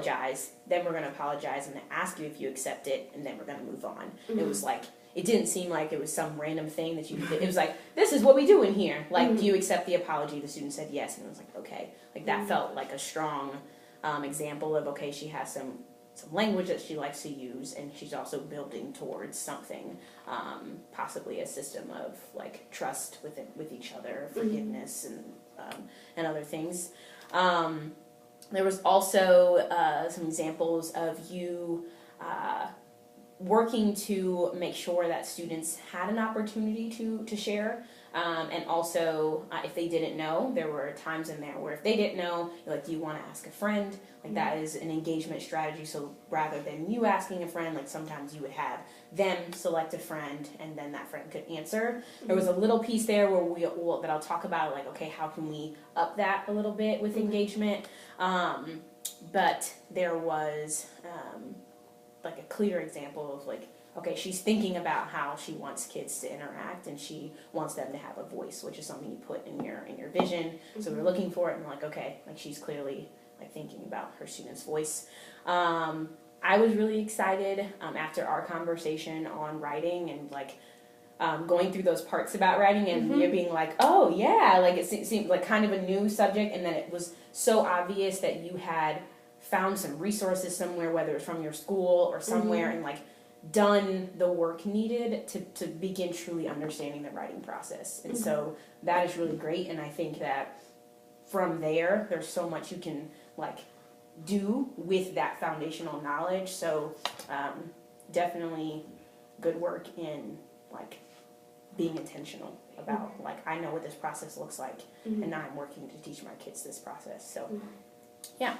apologize, then we're going to apologize and then ask you if you accept it, and then we're going to move on. Mm-hmm. It was like, it didn't seem like it was some random thing that you did. It was like, this is what we do in here. Like, Mm-hmm. do you accept the apology? The student said yes, and it was like, okay. Like, that felt like a strong example of, okay, she has some language that she likes to use, and she's also building towards something, possibly a system of, like, trust with each other, forgiveness, and other things. There was also some examples of you working to make sure that students had an opportunity to share. And also, if they didn't know, there were times in there where if they didn't know, like, do you want to ask a friend? Like, that is an engagement strategy. So rather than you asking a friend, like, sometimes you would have them select a friend, and then that friend could answer. There was a little piece there where that I'll talk about, like, okay, how can we up that a little bit with engagement? But there was, like, a clear example of, like, okay, she's thinking about how she wants kids to interact, and she wants them to have a voice, which is something you put in your vision. So we're looking for it, and like, okay, like, she's clearly, like, thinking about her student's voice. I was really excited after our conversation on writing and, like, going through those parts about writing, and you being like, oh yeah, like, it seemed like kind of a new subject, and then it was so obvious that you had found some resources somewhere, whether it's from your school or somewhere, and, like, done the work needed to begin truly understanding the writing process. And so that is really great, and I think that from there's so much you can, like, do with that foundational knowledge. So definitely good work in, like, being intentional about, like, I know what this process looks like, and now I'm working to teach my kids this process. So yeah.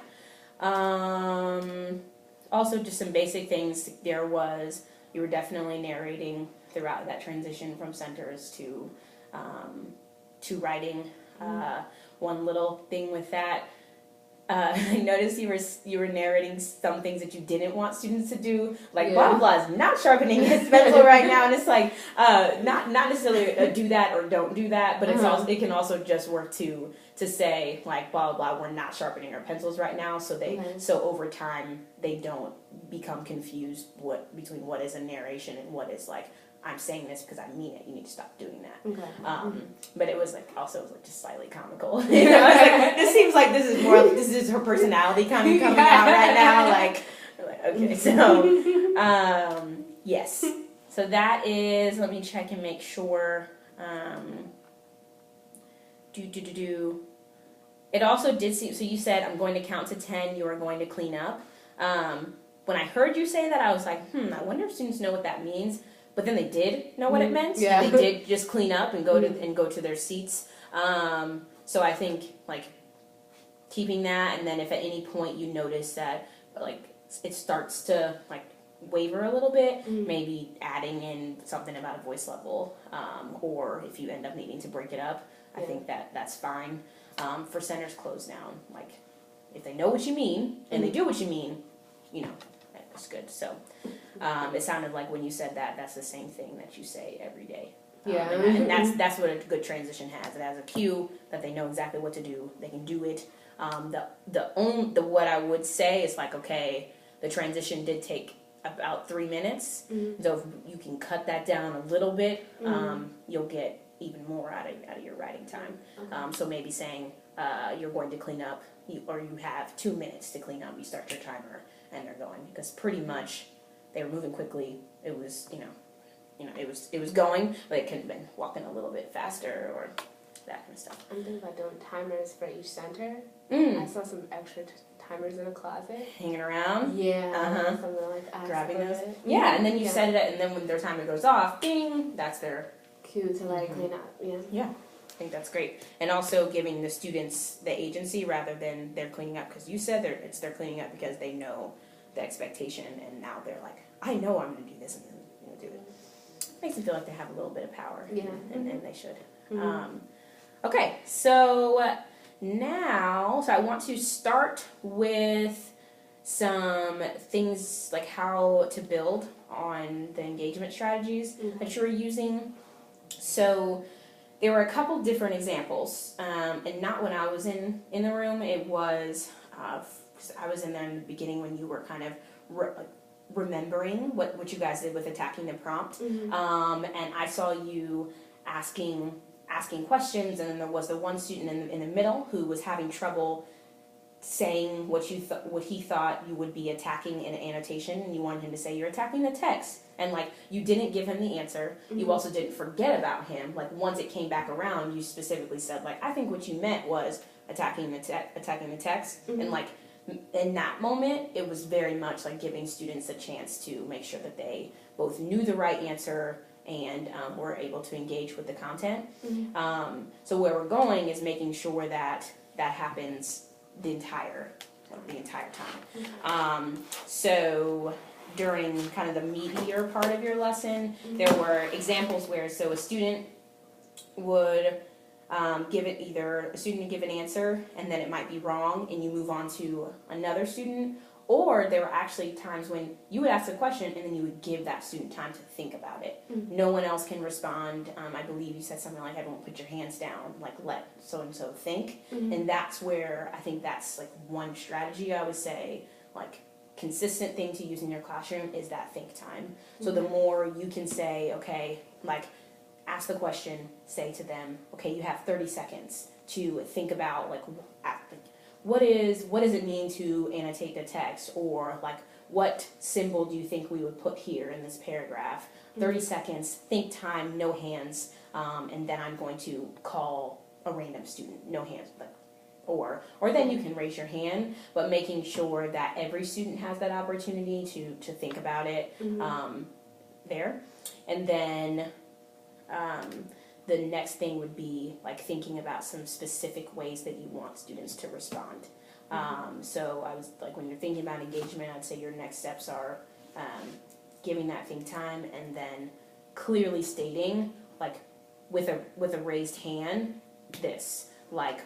Also, just some basic things. You were definitely narrating throughout that transition from centers to writing. One little thing with that, I noticed you were narrating some things that you didn't want students to do, like blah blah is not sharpening his pencil right now, and it's like not necessarily do that or don't do that, but it's also, it can also just work to say, like, blah blah, we're not sharpening our pencils right now, so so over time they don't become confused between what is a narration and what is, like, I'm saying this because I mean it, you need to stop doing that. Okay. But it was, like, also, like, just slightly comical. You know, I was like, this seems like this is her personality kind of coming out right now. Like, okay, so yes. So that is, let me check and make sure. It also did seem, so you said, I'm going to count to 10, you are going to clean up. When I heard you say that, I was like, I wonder if students know what that means. But then they did know what it meant. Yeah. They did just clean up and go to their seats. So I think, like, keeping that, and then if at any point you notice that, like, it starts to, like, waver a little bit, maybe adding in something about a voice level, or if you end up needing to break it up, I think that's fine. For centers closed down, like, if they know what you mean and they do what you mean, you know, that's good. So it sounded like when you said that, that's the same thing that you say every day. And that's what a good transition has. It has a cue that they know exactly what to do. They can do it. What I would say is, like, okay, the transition did take about 3 minutes. So if you can cut that down a little bit, you'll get even more out of your writing time. So maybe saying you're going to clean up, or you have 2 minutes to clean up. You start your timer and they're going, because pretty much they were moving quickly. It was, it was going, but it could have been walking a little bit faster or that kind of stuff. I'm thinking about doing timers for each center. I saw some extra timers in a closet. Hanging around? Yeah. Something like grabbing those. Yeah, and then you set it up, and then when their timer goes off, ding, that's their cue to, like, clean up. Yeah. I think that's great. And also giving the students the agency rather than they're cleaning up because you said they're cleaning up because they know the expectation, and now they're like, I know I'm going to do this, and then do it. Makes them feel like they have a little bit of power. Yeah. And they should. Okay, so now, I want to start with some things like how to build on the engagement strategies that you're using. So there were a couple different examples, and not when I was in the room. It was because I was in there in the beginning when you were kind of remembering what you guys did with attacking the prompt. And I saw you asking questions, and then there was the one student in the middle who was having trouble saying what he thought you would be attacking in an annotation, and you wanted him to say you're attacking the text, and like you didn't give him the answer. You also didn't forget about him. Like once it came back around, you specifically said like, I think what you meant was attacking the text, and like in that moment it was very much like giving students a chance to make sure that they both knew the right answer and were able to engage with the content. So where we're going is making sure that happens the entire time. So during kind of the meatier part of your lesson, there were examples where a student would give an answer and then it might be wrong and you move on to another student, or there were actually times when you would ask a question and then you would give that student time to think about it. No one else can respond. I believe you said something like, everyone put your hands down, like let so-and-so think. And that's where I think that's like one strategy I would say, like consistent thing to use in your classroom is that think time. So the more you can say, okay, like ask the question, say to them, okay, you have 30 seconds to think about like what does it mean to annotate the text, or like what symbol do you think we would put here in this paragraph? 30 seconds, think time, no hands, and then I'm going to call a random student, no hands, but or then you can raise your hand, but making sure that every student has that opportunity to think about it there. And then the next thing would be like thinking about some specific ways that you want students to respond. So I was like, when you're thinking about engagement, I'd say your next steps are giving that think time and then clearly stating like with a raised hand this, like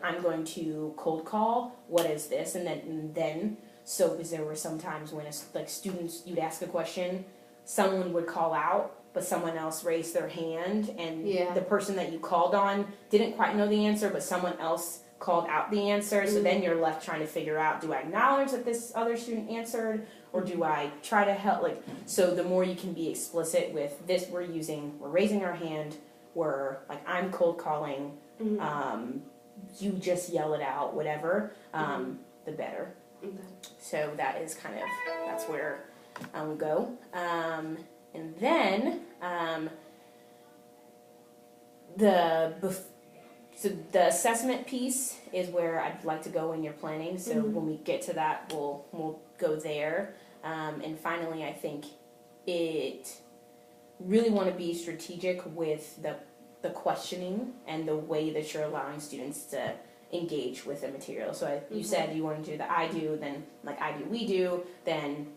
I'm going to cold call, what is this? And then so because there were some times when like students, you'd ask a question, someone would call out, but someone else raised their hand, and the person that you called on didn't quite know the answer, but someone else called out the answer. So then you're left trying to figure out, do I acknowledge that this other student answered, or do I try to help? Like, so the more you can be explicit with this, we're raising our hand, we're like, I'm cold calling, you just yell it out, whatever, the better. So that is that's where we go. And then the assessment piece is where I'd like to go in your planning. So when we get to that, we'll go there. And finally, I think it really want to be strategic with the questioning and the way that you're allowing students to engage with the material. So you said you want to do the I do, then like I do, we do, then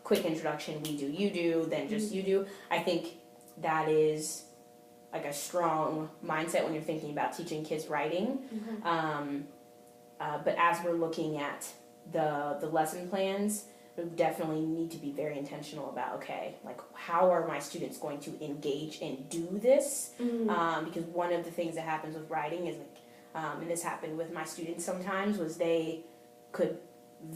quick introduction, we do, you do, then just you do. I think that is like a strong mindset when you're thinking about teaching kids writing. But as we're looking at the lesson plans, we definitely need to be very intentional about, okay, like how are my students going to engage and do this? Because one of the things that happens with writing is like, and this happened with my students sometimes, was they could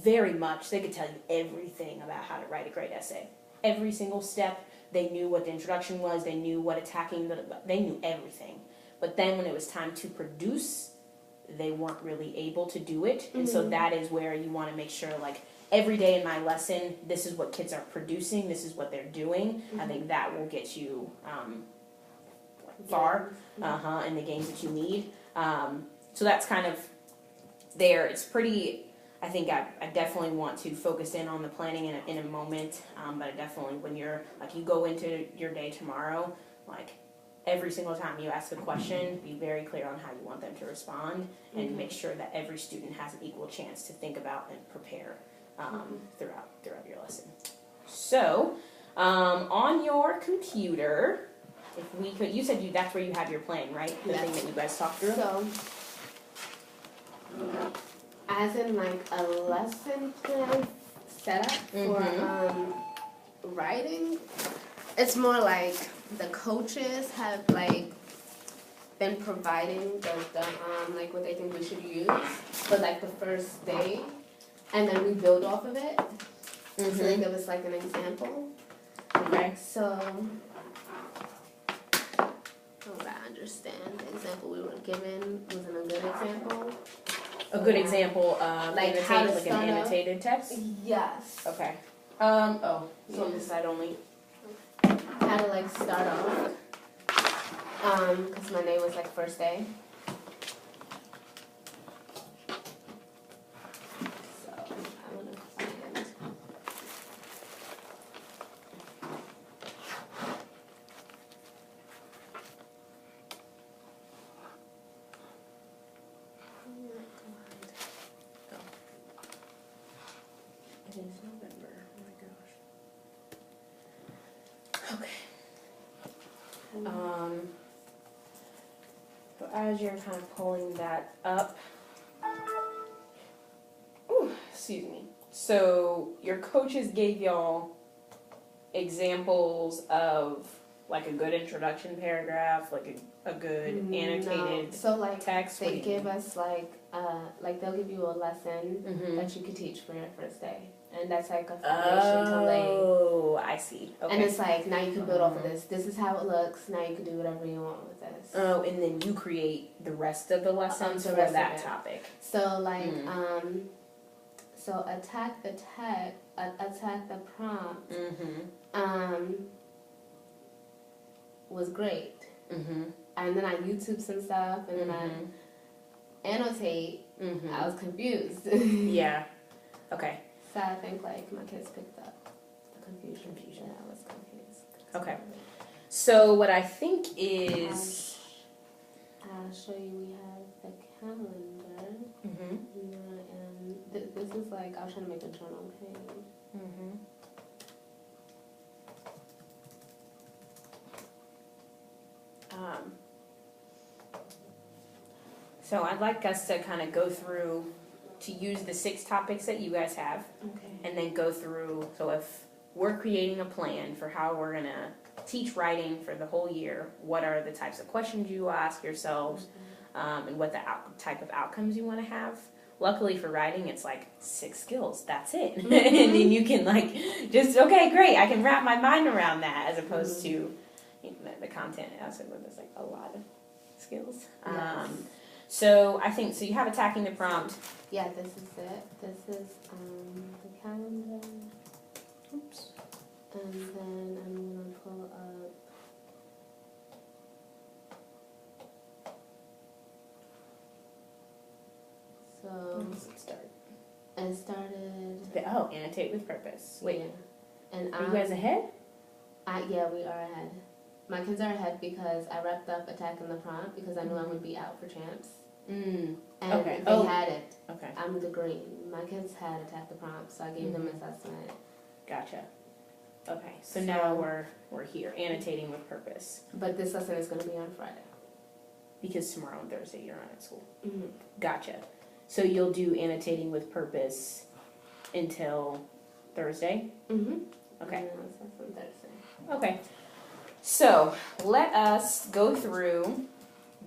tell you everything about how to write a great essay. Every single step, they knew what the introduction was, they knew what they knew everything. But then when it was time to produce, they weren't really able to do it. And so that is where you want to make sure, like, every day in my lesson, this is what kids are producing, this is what they're doing. I think that will get you far in the games that you need. So that's kind of there. It's pretty, I think I definitely want to focus in on the planning in a moment, but I definitely, when you're, like, you go into your day tomorrow, like, every single time you ask a question, be very clear on how you want them to respond, and make sure that every student has an equal chance to think about and prepare throughout your lesson. So, on your computer, if we could, you said that's where you have your plan, right? The thing that you guys talked through? So, as in like a lesson plan setup for writing, it's more like the coaches have like been providing the like what they think we should use for like the first day. and then we build off of it. Mm-hmm. So they give us like an example. Okay. So, from what I understand, the example we were given wasn't a good example. A good example of like how to like an start annotated text? Yes. Okay. So on this side only. How to like start off. Because my name was like first day. So I want to find. It is November. Oh my gosh. Okay. So as you're kind of pulling that up, excuse me. So your coaches gave y'all examples of like a good introduction paragraph, like a good annotated So like text. they give us like they'll give you a lesson that you could teach for your first day, and that's like a foundation to lay. Oh, I see. Okay. And it's like now you can build off of this. This is how it looks. Now you can do whatever you want with this. Oh, and then you create the rest of the lessons for that topic. So like so attack the text, attack the prompt. Was great. And then I YouTube some stuff, and then I annotate. I was confused. Yeah. Okay. So I think like my kids picked up the confusion. Yeah, I was confused. Okay. So what I think is, I'll show you. We have the calendar. And this is like I was trying to make a journal page. So I'd like us to kind of go through, to use the 6 topics that you guys have, and then go through, so if we're creating a plan for how we're going to teach writing for the whole year, what are the types of questions you ask yourselves, and what the type of outcomes you want to have. Luckily for writing, it's like 6 skills, that's it. And then you can like, just, okay, great, I can wrap my mind around that, as opposed to you know, the content. Also, there's like a lot of skills. Yes. So I think, so you have attacking the prompt. Yeah, this is it. This is the calendar. Oops. And then I'm going to pull up. So. When does it start? It started. Annotate with purpose. Wait. Yeah. And are you guys ahead? Yeah, we are ahead. My kids are ahead because I wrapped up attacking the prompt because I knew I would be out for champs. And Okay. they had it. Okay. I'm the green. My kids had attack the prompt, so I gave them assessment. Gotcha. Okay. So now we're here, annotating with purpose. But this lesson is going to be on Friday. Because tomorrow and Thursday you're not at school. Gotcha. So you'll do annotating with purpose until Thursday? Okay. On Thursday. Okay. So let us go through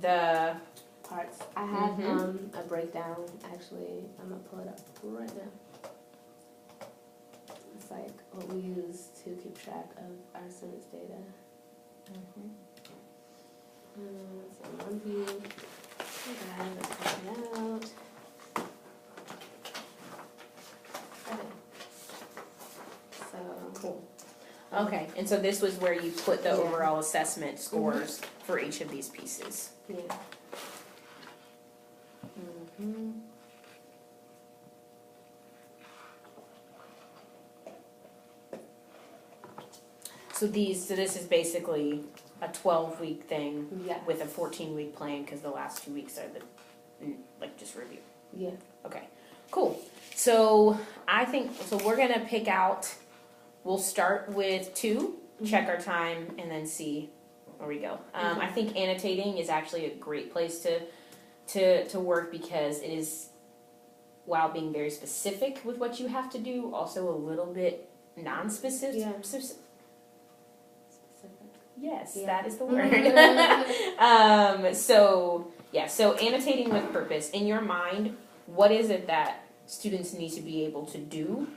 the parts. I have a breakdown. Actually, I'm gonna pull it up right now. It's like what we use to keep track of our students' data. So one view. I haven't cut it out. Okay. So cool. Okay, and so this was where you put the overall assessment scores for each of these pieces. Yeah. So this is basically a 12-week thing with a 14-week plan because the last 2 weeks are the like just review. Yeah. Okay. Cool. So I think we're gonna pick out. We'll start with 2, check our time, and then see where we go. I think annotating is actually a great place to work because it is, while being very specific with what you have to do, also a little bit non-specific. Yeah. Yes, that is the word. So annotating with purpose. In your mind, what is it that students need to be able to do